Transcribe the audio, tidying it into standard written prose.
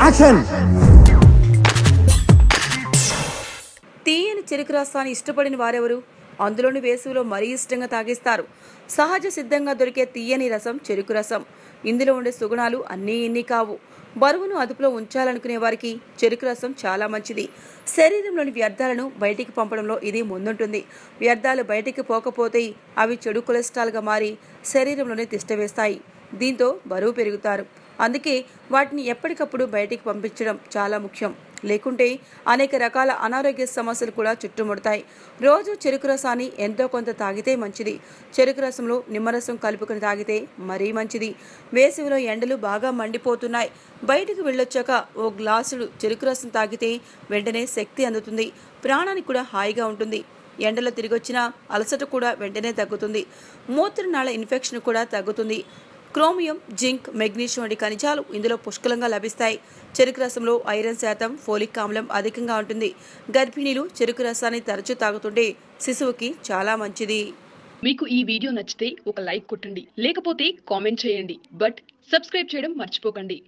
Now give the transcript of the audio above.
Action. తీయని చెరుకు రసాన్ని ఇష్టపడిన వారెవరు? అందులోని వేసవిలో మరీ ఇష్టంగా తాగేస్తారు. సహజ సిద్ధంగా దొరికే తీయని రసం చెరుకు రసం. ఇందులో ఉండే సుగుణాలు అన్నీ ఇన్ని కావు. బరువును అదుపులో ఉంచాలనుకునే వారికి చెరుకు రసం చాలా మంచిది. శరీరంలోని వ్యర్థాలను బయటికి పంపడంలో ఇది ముందుంటుంది. వ్యర్థాలు బయటికి పోకపోతే అవి చెడు కొలెస్ట్రాల్గా మారి శరీరంలోనే తిష్టవేస్తాయి. దీంతో బరువు పెరుగుతారు. అందుకే వాటిని ఎప్పటికప్పుడు బయటికి పంపించడం చాలా ముఖ్యం. లేకుంటే అనేక రకాల అనారోగ్య సమస్యలు కూడా చుట్టుముడతాయి. రోజు చెరుకు రసాన్ని ఎంతో కొంత తాగితే మంచిది. చెరుకు రసంలో నిమ్మరసం కలుపుకొని తాగితే మరీ మంచిది. వేసవిలో ఎండలు బాగా మండిపోతున్నాయి. బయటికి వెళ్ళొచ్చాక ఓ గ్లాసుడు చెరుకు రసం తాగితే వెంటనే శక్తి అందుతుంది. ప్రాణానికి కూడా హాయిగా ఉంటుంది. ఎండలో తిరిగొచ్చిన అలసట కూడా వెంటనే తగ్గుతుంది. మూత్రనాళ ఇన్ఫెక్షన్ కూడా తగ్గుతుంది. క్రోమియం, జింక్, మెగ్నీషియం వంటి ఖనిజాలు ఇందులో పుష్కలంగా లభిస్తాయి. చెరుకు రసంలో ఐరన్ శాతం, ఫోలిక్ ఆమ్లం అధికంగా ఉంటుంది. గర్భిణీలు చెరుకు రసాన్ని తరచూ తాగుతుంటే శిశువుకి చాలా మంచిది. మీకు ఈ వీడియో నచ్చితే ఒక లైక్ కొట్టండి, లేకపోతే కామెంట్ చేయండి. బట్ సబ్స్క్రైబ్ చేయడం మర్చిపోకండి.